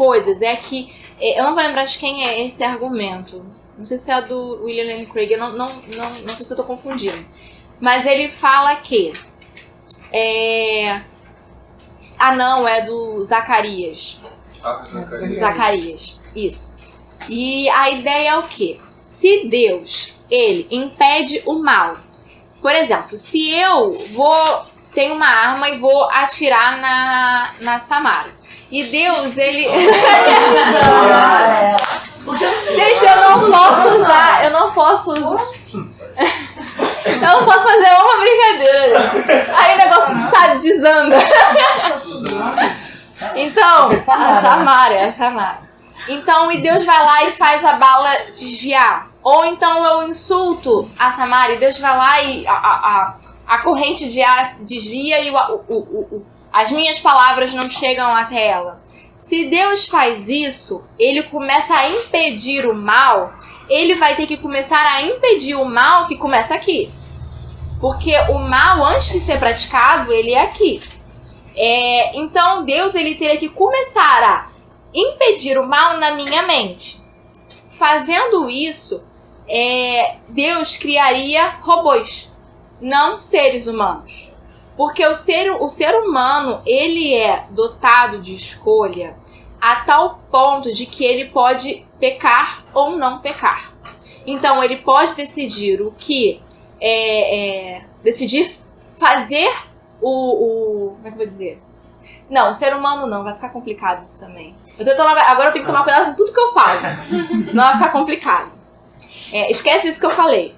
coisas é que... eu não vou lembrar de quem é esse argumento. Não sei se é do William Lane Craig, não sei se eu tô confundindo. Mas ele fala que... não, é do Zacarias. Zacarias, isso. E a ideia é o quê? Se Deus, ele impede o mal. Por exemplo, se eu tenho uma arma e vou atirar na Samara. E Deus, ele... Gente, eu não posso fazer uma brincadeira. Aí o negócio, sabe, desanda. Então, a Samara. Então, e Deus vai lá e faz a bala desviar. Ou então eu insulto a Samara e Deus vai lá e a corrente de ar se desvia e as minhas palavras não chegam até ela. Se Deus faz isso, ele começa a impedir o mal, ele vai ter que começar a impedir o mal que começa aqui. Porque o mal, antes de ser praticado, ele é aqui. Então Deus, ele teria que começar a impedir o mal na minha mente. Fazendo isso, Deus criaria robôs, não seres humanos. Porque o ser humano, ele é dotado de escolha a tal ponto de que ele pode pecar ou não pecar. Então, ele pode decidir o que... decidir fazer como é que eu vou dizer? Não, o ser humano não, vai ficar complicado isso também. Agora eu tenho que tomar cuidado com tudo que eu falo. Não vai ficar complicado. Esquece isso que eu falei.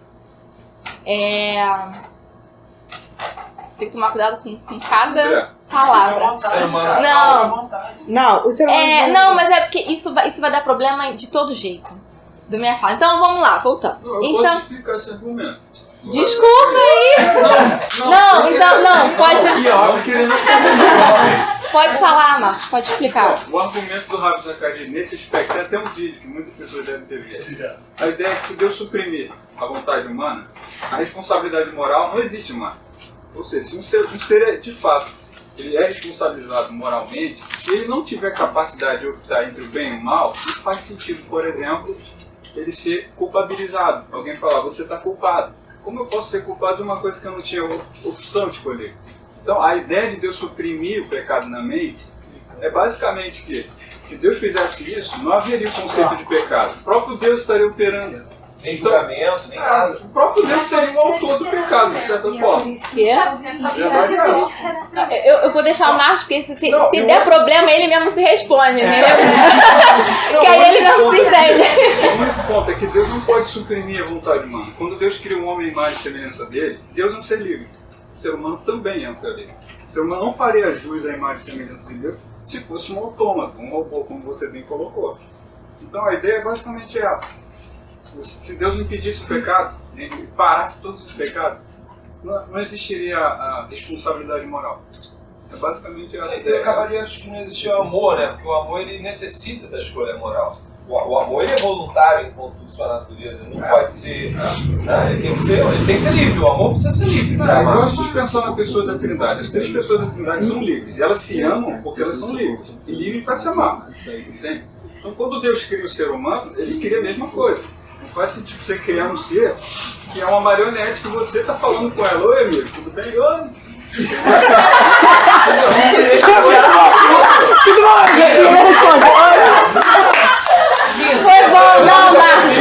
Tem que tomar cuidado com cada palavra. Não, o ser humano não, mas é porque isso vai dar problema de todo jeito da minha fala. Então vamos lá, voltando. Eu posso explicar esse argumento. Desculpa aí. Não, pode. Pode falar, Marcos, pode explicar. O argumento do Rabi Zacarias nesse aspecto, tem até um vídeo que muitas pessoas devem ter visto. A ideia é que se Deus suprimir a vontade humana, a responsabilidade moral não existe mais. Ou seja, se um ser de fato ele é responsabilizado moralmente, se ele não tiver capacidade de optar entre o bem e o mal, isso faz sentido, por exemplo, ele ser culpabilizado. Alguém falar, você está culpado. Como eu posso ser culpado de uma coisa que eu não tinha opção de escolher? Então, a ideia de Deus suprimir o pecado na mente é basicamente que, se Deus fizesse isso, não haveria o conceito de pecado. O próprio Deus estaria operando. Nem julgamento, nem nada. O próprio Deus seria o autor do pecado, de certa forma. Eu vou deixar o Marcos, porque se der problema, ele mesmo se responde, entendeu? Que aí ele mesmo se entende. O único ponto é que Deus não pode suprimir a vontade humana. Quando Deus cria um homem em imagem e semelhança dele, Deus é um ser livre. O ser humano também é um ser livre. O ser humano não faria jus à imagem e semelhança de Deus se fosse um autômato, um robô, como você bem colocou. Então a ideia é basicamente essa. Se Deus impedisse o pecado, e parasse todos os pecados, não existiria a responsabilidade moral. É basicamente essa ideia. Eu acabaria de que não existia o amor, né? Porque o amor ele necessita da escolha moral. O amor ele é voluntário enquanto sua natureza, não pode ser. Né? Ele tem que ser livre, o amor precisa ser livre. Eu gosto de pensar na pessoa da Trindade. As três pessoas da Trindade são livres. Elas se amam porque elas são livres. E livres para se amar. Entende? Então, quando Deus cria o ser humano, ele cria a mesma coisa. Não faz sentido você criar um ser que é uma marionete que você está falando com ela. Oi, amigo, tudo bem? Oi. Foi bom, não, Marcos,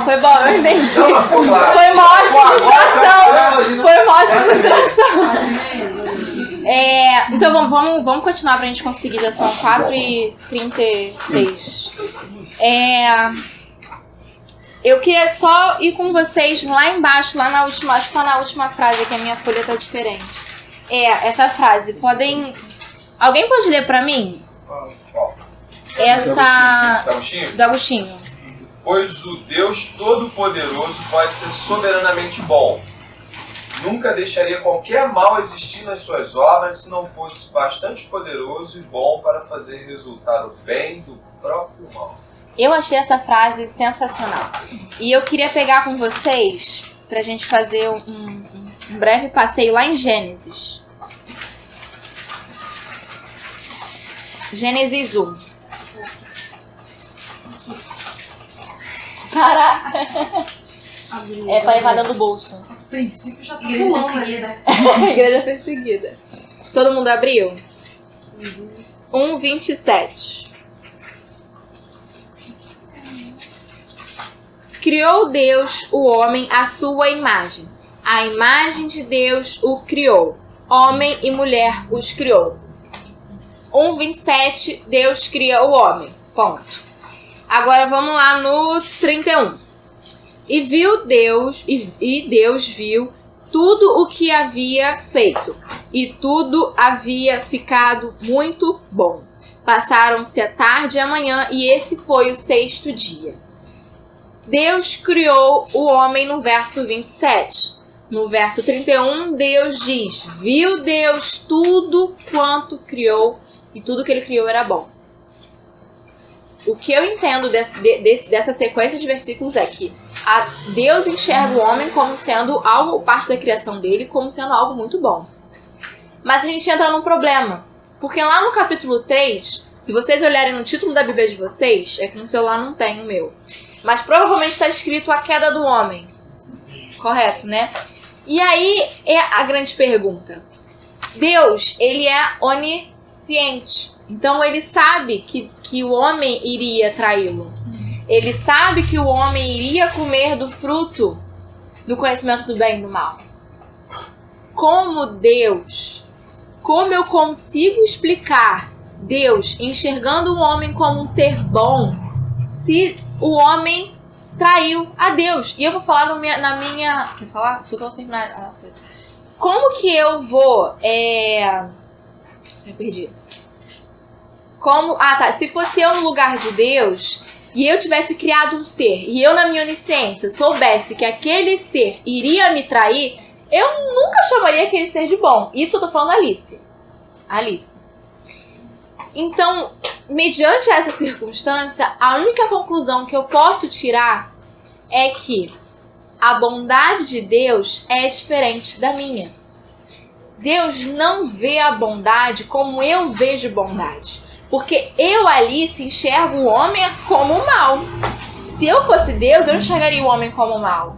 foi bom, eu entendi. Foi uma ótima ilustração. Então vamos continuar pra gente conseguir, já são 4h36. Eu queria só ir com vocês lá embaixo, lá na última, acho que tá na última frase, que a minha folha tá diferente. Essa frase, alguém pode ler pra mim? Essa do Agostinho. Pois o Deus Todo-Poderoso pode ser soberanamente bom. Nunca deixaria qualquer mal existir nas suas obras se não fosse bastante poderoso e bom para fazer resultar o bem do próprio mal. Eu achei essa frase sensacional. E eu queria pegar com vocês pra gente fazer um breve passeio lá em Gênesis. Gênesis 1. Caraca. É pra levar dentro do bolso. O princípio já tá pulando ali, né? Igreja perseguida. Todo mundo abriu? 1:27. Criou Deus o homem à sua imagem. A imagem de Deus o criou. Homem e mulher os criou. 1:27, Deus cria o homem. Ponto. Agora vamos lá no 31. E viu Deus, e Deus viu tudo o que havia feito, e tudo havia ficado muito bom. Passaram-se a tarde e a manhã, e esse foi o 6º dia. Deus criou o homem no verso 27. No verso 31, Deus diz: viu Deus tudo quanto criou, e tudo que ele criou era bom. O que eu entendo dessa sequência de versículos é que Deus enxerga o homem como sendo algo, parte da criação dele, como sendo algo muito bom. Mas a gente entra num problema. Porque lá no capítulo 3, se vocês olharem no título da Bíblia de vocês, é que no celular não tem o meu, mas provavelmente está escrito a queda do homem. Correto, né? E aí é a grande pergunta. Deus, ele é onisciente. Então ele sabe que o homem iria traí-lo. Ele sabe que o homem iria comer do fruto do conhecimento do bem e do mal. Como eu consigo explicar Deus enxergando o homem como um ser bom se o homem traiu a Deus? E eu vou falar na minha... Quer falar? Deixa eu só terminar a coisa. Como que eu vou... Eu perdi. Se fosse eu no lugar de Deus e eu tivesse criado um ser e eu, na minha onisciência, soubesse que aquele ser iria me trair, eu nunca chamaria aquele ser de bom. Isso eu tô falando Alice. Então, mediante essa circunstância, a única conclusão que eu posso tirar é que a bondade de Deus é diferente da minha. Deus não vê a bondade como eu vejo bondade. Porque eu, Alice, enxergo o homem como mal. Se eu fosse Deus, eu enxergaria o homem como mal.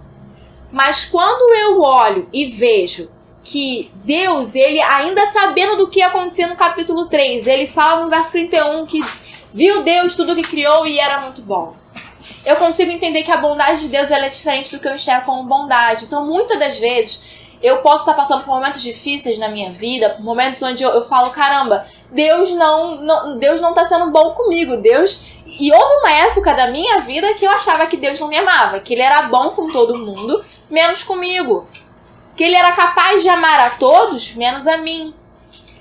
Mas quando eu olho e vejo que Deus, ele ainda sabendo do que acontecia no capítulo 3, ele fala no verso 31 que viu Deus tudo que criou e era muito bom. Eu consigo entender que a bondade de Deus ela é diferente do que eu enxergo como bondade. Então, muitas das vezes, eu posso estar passando por momentos difíceis na minha vida, por momentos onde eu falo, caramba, Deus não está sendo bom comigo. E houve uma época da minha vida que eu achava que Deus não me amava, que ele era bom com todo mundo, menos comigo. Que ele era capaz de amar a todos, menos a mim.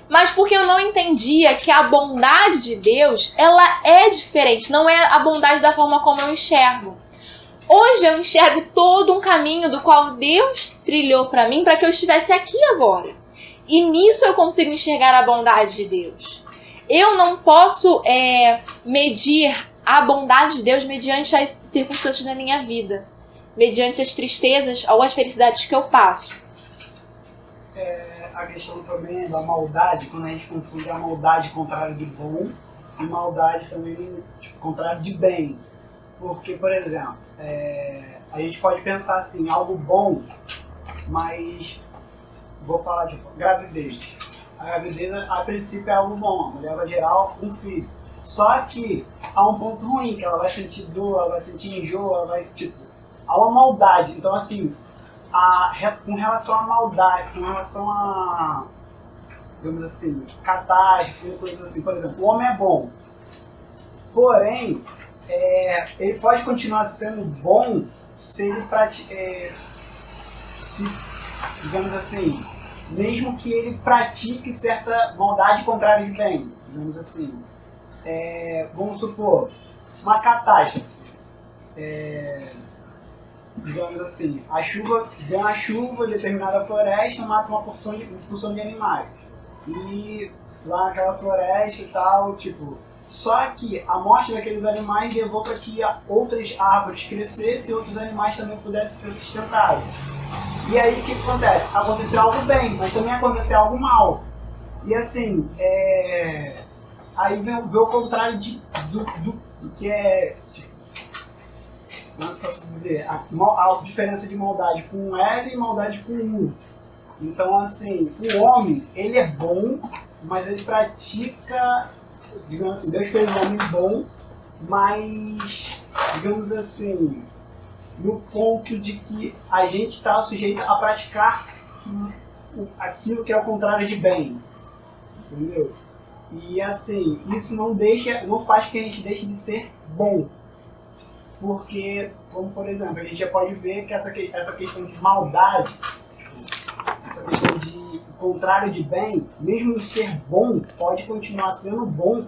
Mas porque eu não entendia que a bondade de Deus, ela é diferente, não é a bondade da forma como eu enxergo. Hoje eu enxergo todo um caminho do qual Deus trilhou para mim para que eu estivesse aqui agora. E nisso eu consigo enxergar a bondade de Deus. Eu não posso medir a bondade de Deus mediante as circunstâncias da minha vida, mediante as tristezas ou as felicidades que eu passo. A questão também da maldade, quando a gente confunde a maldade contrária de bom e maldade também contrária de bem. Porque, por exemplo, a gente pode pensar assim, algo bom, mas vou falar de gravidez. A gravidez, a princípio, é algo bom, a mulher vai gerar um filho. Só que há um ponto ruim, que ela vai sentir dor, ela vai sentir enjoo, ela vai, há uma maldade. Então, assim, com relação à maldade, com relação a, digamos assim, catástrofe, coisas assim. Por exemplo, o homem é bom, porém, ele pode continuar sendo bom se ele digamos assim, mesmo que ele pratique certa maldade contrária de bem, digamos assim. Vamos supor, uma catástrofe. Digamos assim, vem uma chuva em determinada floresta, mata uma porção de animais. E lá naquela floresta e tal, só que a morte daqueles animais levou para que outras árvores crescessem e outros animais também pudessem ser sustentados. E aí o que acontece? Aconteceu algo bem, mas também aconteceu algo mal. E assim, aí vem o contrário do que é, tipo, como eu posso dizer, a diferença de maldade com L e maldade com U. Então, assim, o homem, ele é bom, mas ele pratica, digamos assim, Deus fez o homem bom, mas, digamos assim, no ponto de que a gente está sujeito a praticar aquilo que é o contrário de bem, entendeu? E assim, isso não faz que a gente deixe de ser bom, porque, como por exemplo, a gente já pode ver que essa questão de maldade, essa questão de contrário de bem, mesmo o ser bom, pode continuar sendo bom,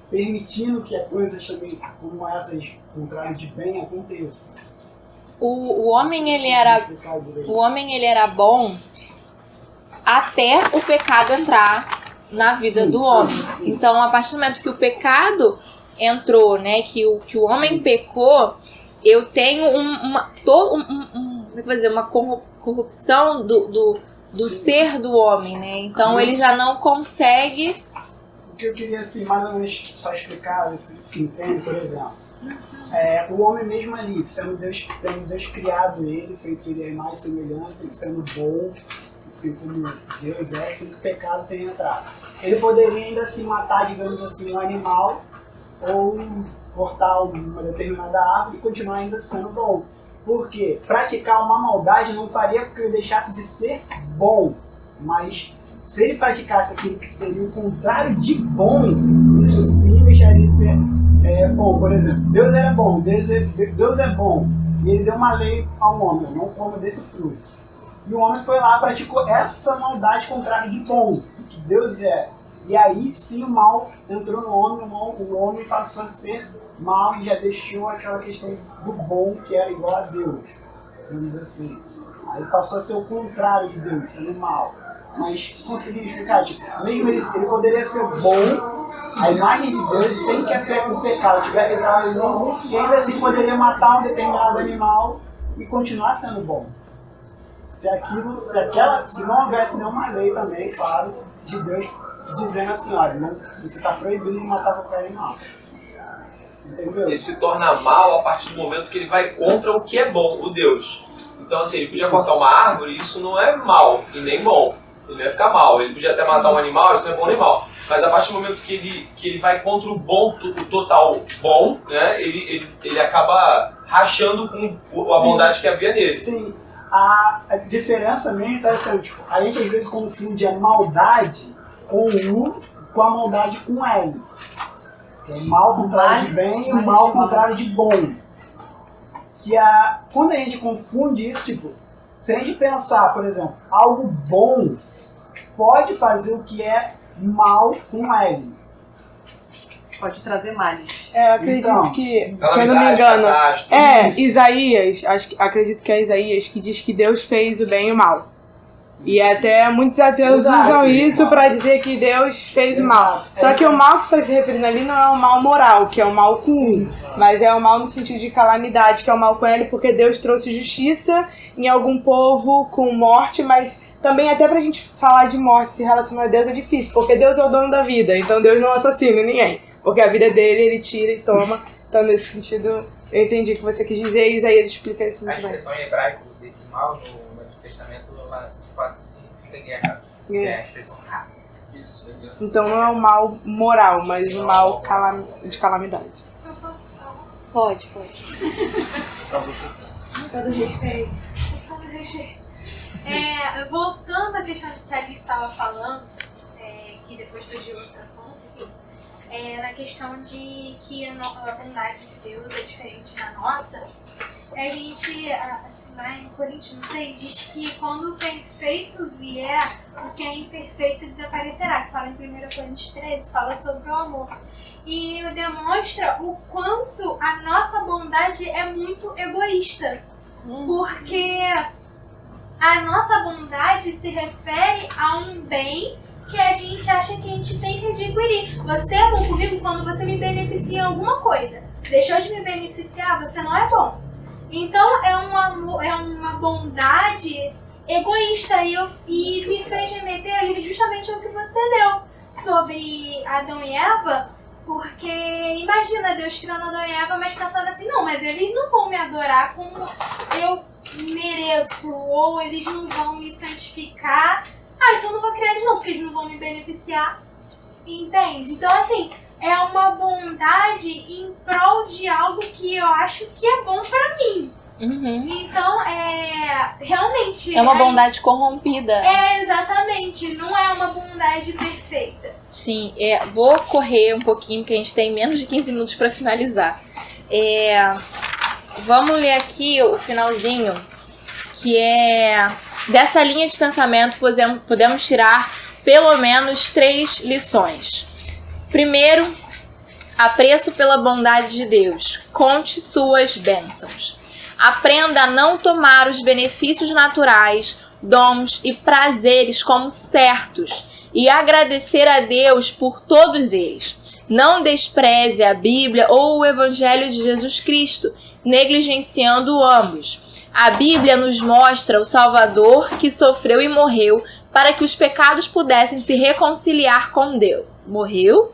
permitindo que coisas também como essas, contrário de bem, aconteçam. O homem ele era bom até o pecado entrar na vida do homem. Sim. Então, a partir do momento que o pecado entrou, né, que o homem pecou, eu tenho uma corrupção do ser do homem, né? Então ele já não consegue. O que eu queria assim, mais ou menos só explicar, você entende, por exemplo. O homem mesmo ali, tendo Deus criado ele, feito ele a imagem e semelhança, ele sendo bom, assim como Deus é, sem que o pecado tenha entrado. Ele poderia ainda assim matar, digamos assim, um animal ou cortar uma determinada árvore e continuar ainda sendo bom. Porque praticar uma maldade não faria com que ele deixasse de ser bom, mas se ele praticasse aquilo que seria o contrário de bom, isso sim deixaria de ser bom. Por exemplo, Deus era bom, Deus é bom, e ele deu uma lei ao homem, não coma desse fruto. E o homem foi lá e praticou essa maldade contrária de bom, que Deus é. E aí sim o mal entrou no homem, o homem passou a ser mal e já deixou aquela questão do bom que era igual a Deus, vamos dizer assim. Aí passou a ser o contrário de Deus, sendo mal. Mas consegui explicar, tipo, mesmo ele poderia ser bom, a imagem de Deus, sem que o pecado tivesse entrado em nele, e ainda assim poderia matar um determinado animal e continuar sendo bom. Se não houvesse nenhuma lei também, claro, de Deus dizendo assim, olha, você está proibido de matar qualquer animal. Entendeu? Ele se torna mal a partir do momento que ele vai contra o que é bom, o Deus. Então assim, ele podia cortar uma árvore, isso não é mal e nem bom. Ele vai ficar mal. Ele podia até matar um animal, isso não é bom nem mal. Mas a partir do momento que ele vai contra o bom, o total bom, né, ele acaba rachando com a bondade que havia nele. Sim. A diferença mesmo está sendo, tipo, a gente às vezes confunde a maldade com a maldade com L. Que é o mal contrário de bem e o mal contrário de bom. Quando a gente confunde isso, tipo, se a gente pensar, por exemplo, algo bom pode fazer o que é mal com L. Pode trazer males. Eu acredito que, se eu não me engano, Isaías, acredito que é Isaías que diz que Deus fez o bem e o mal. E até muitos ateus usam isso para dizer que Deus fez o mal. Só que o mal que está se referindo ali não é o mal moral, que é o mal com U, mas é o mal no sentido de calamidade, que é o mal com L, porque Deus trouxe justiça em algum povo com morte, mas também até pra gente falar de morte, se relacionar a Deus é difícil, porque Deus é o dono da vida, então Deus não assassina ninguém, porque a vida é dele, ele tira e toma. Então nesse sentido, eu entendi o que você quis dizer e Isaías explica isso muito bem. A expressão em hebraico desse mal no Antigo Testamento, ela de fato significa guerra. É a expressão Ra. Então não é um mal moral, mas um mal de calamidade. Eu posso falar? Pode. Pra você. Com todo respeito. Voltando à questão que a Alice estava falando, que depois surgiu outro assunto, na questão de que a bondade de Deus é diferente da nossa, a gente, lá em Coríntios, não sei, diz que quando o perfeito vier, o que é imperfeito desaparecerá, que fala em 1 Coríntios 13, fala sobre o amor. E demonstra o quanto a nossa bondade é muito egoísta, porque a nossa bondade se refere a um bem que a gente acha que a gente tem que adquirir. Você é bom comigo quando você me beneficia em alguma coisa. Deixou de me beneficiar, você não é bom. Então é uma bondade egoísta e me fez remeter ali justamente ao que você leu sobre Adão e Eva, porque imagina Deus criando Adão e Eva, mas pensando assim, não, mas eles não vão me adorar como eu mereço, ou eles não vão me santificar, então não vou criar eles não, porque eles não vão me beneficiar, entende? Então assim, é uma bondade em prol de algo que eu acho que é bom pra mim. Uhum. Então, realmente... É uma bondade corrompida. Exatamente. Não é uma bondade perfeita. Sim, vou correr um pouquinho, porque a gente tem menos de 15 minutos para finalizar. Vamos ler aqui o finalzinho, que é... Dessa linha de pensamento, podemos tirar pelo menos 3 lições. Primeiro, apreço pela bondade de Deus. Conte suas bênçãos. Aprenda a não tomar os benefícios naturais, dons e prazeres como certos e agradecer a Deus por todos eles. Não despreze a Bíblia ou o Evangelho de Jesus Cristo, negligenciando ambos. A Bíblia nos mostra o Salvador que sofreu e morreu para que os pecados pudessem se reconciliar com Deus. Morreu?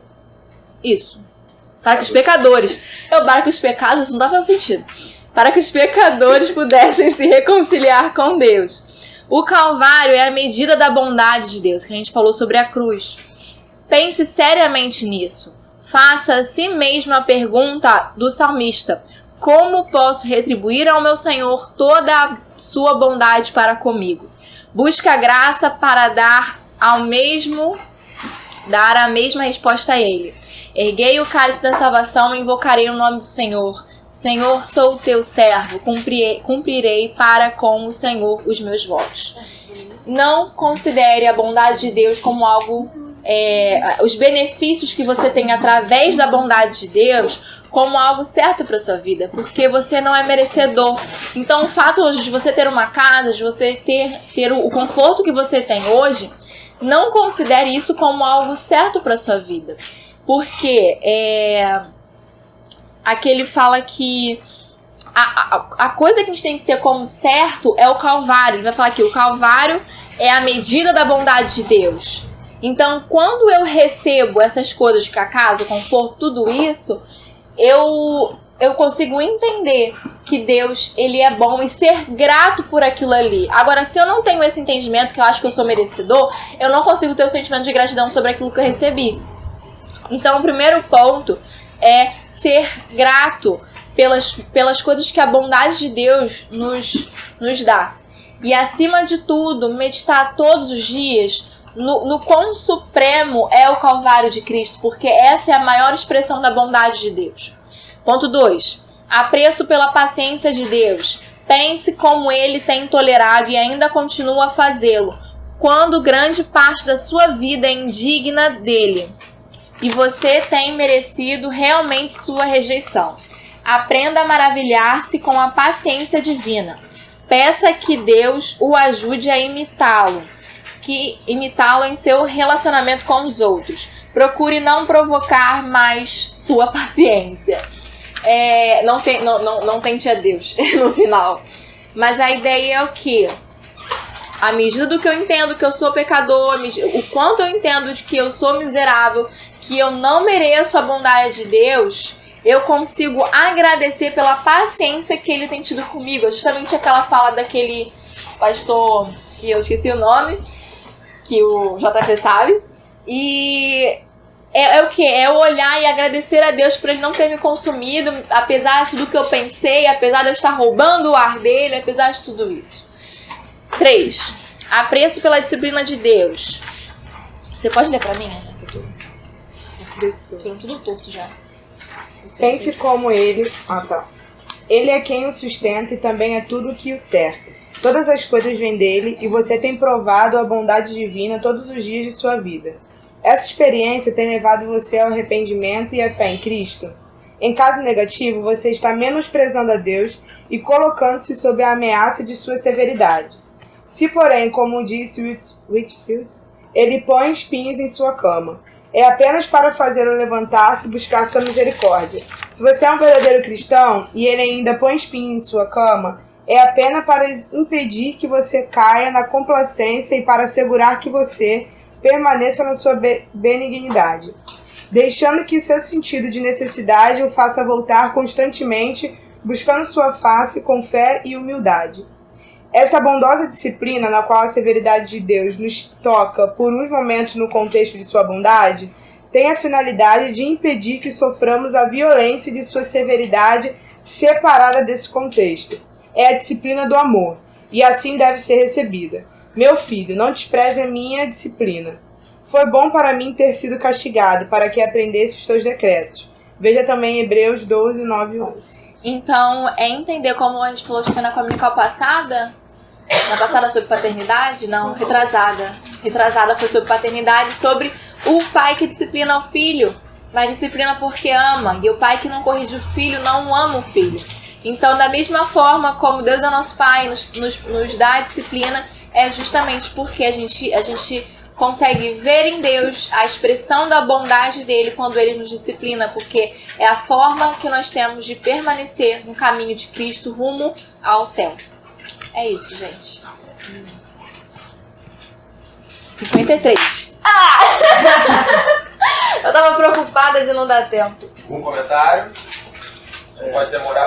Isso. Para que os pecadores... para que os pecados... não dá fazendo sentido. Para que os pecadores pudessem se reconciliar com Deus. O Calvário é a medida da bondade de Deus, que a gente falou sobre a cruz. Pense seriamente nisso. Faça a si mesmo a pergunta do salmista: como posso retribuir ao meu Senhor toda a sua bondade para comigo? Busque a graça para dar a mesma resposta a Ele. Erguei o cálice da salvação e invocarei o nome do Senhor. Senhor, sou o teu servo, cumprirei para com o Senhor os meus votos. Não considere a bondade de Deus como algo, os benefícios que você tem através da bondade de Deus, como algo certo para sua vida, porque você não é merecedor. Então o fato hoje de você ter uma casa, de você ter o conforto que você tem hoje, não considere isso como algo certo para sua vida. Porque aqui ele fala que a coisa que a gente tem que ter como certo é o Calvário. Ele vai falar que o Calvário é a medida da bondade de Deus. Então, quando eu recebo essas coisas de casa, o conforto, tudo isso, eu consigo entender que Deus, ele é bom e ser grato por aquilo ali. Agora, se eu não tenho esse entendimento, que eu acho que eu sou merecedor, eu não consigo ter o sentimento de gratidão sobre aquilo que eu recebi. Então, o primeiro ponto é ser grato pelas coisas que a bondade de Deus nos dá. E, acima de tudo, meditar todos os dias no quão supremo é o Calvário de Cristo, porque essa é a maior expressão da bondade de Deus. Ponto 2. Apreço pela paciência de Deus. Pense como Ele tem tolerado e ainda continua a fazê-lo, quando grande parte da sua vida é indigna dele e você tem merecido realmente sua rejeição. Aprenda a maravilhar-se com a paciência divina. Peça que Deus o ajude a imitá-lo em seu relacionamento com os outros. Procure não provocar mais sua paciência. Não tente a Deus no final. Mas a ideia é o quê? À medida do que eu entendo que eu sou pecador, o quanto eu entendo de que eu sou miserável, que eu não mereço a bondade de Deus, eu consigo agradecer pela paciência que Ele tem tido comigo. É justamente aquela fala daquele pastor que eu esqueci o nome, que o JP sabe. E é o que? É olhar e agradecer a Deus por Ele não ter me consumido, apesar de tudo que eu pensei, apesar de eu estar roubando o ar dele, apesar de tudo isso. 3. Apreço pela disciplina de Deus. Você pode ler pra mim, né? Tirando tudo torto já. Pense como Ele. Ele é quem o sustenta e também é tudo que o cerca. Todas as coisas vêm dele e você tem provado a bondade divina todos os dias de sua vida. Essa experiência tem levado você ao arrependimento e à fé em Cristo? Em caso negativo, você está menosprezando a Deus e colocando-se sob a ameaça de sua severidade. Se, porém, como disse Whitfield, Ele põe espinhos em sua cama, é apenas para fazê-lo levantar-se e buscar sua misericórdia. Se você é um verdadeiro cristão e Ele ainda põe espinhos em sua cama, é apenas para impedir que você caia na complacência e para assegurar que você permaneça na sua benignidade, deixando que seu sentido de necessidade o faça voltar constantemente, buscando sua face com fé e humildade. Esta bondosa disciplina, na qual a severidade de Deus nos toca por uns momentos no contexto de sua bondade, tem a finalidade de impedir que soframos a violência de sua severidade separada desse contexto. É a disciplina do amor, e assim deve ser recebida. Meu filho, não despreze a minha disciplina. Foi bom para mim ter sido castigado, para que aprendesse os teus decretos. Veja também Hebreus 12, 9 e 11. Então, é entender como a gente falou, acho que foi na comunical passada. Na passada sobre paternidade? Não, retrasada. Retrasada foi sobre paternidade, sobre o pai que disciplina o filho, mas disciplina porque ama. E o pai que não corrige o filho não ama o filho. Então, da mesma forma como Deus é nosso pai, nos dá a disciplina, é justamente porque a gente consegue ver em Deus a expressão da bondade dele quando ele nos disciplina, porque é a forma que nós temos de permanecer no caminho de Cristo rumo ao céu. É isso, gente. 53. Eu tava preocupada de não dar tempo. Um comentário? Pode demorar.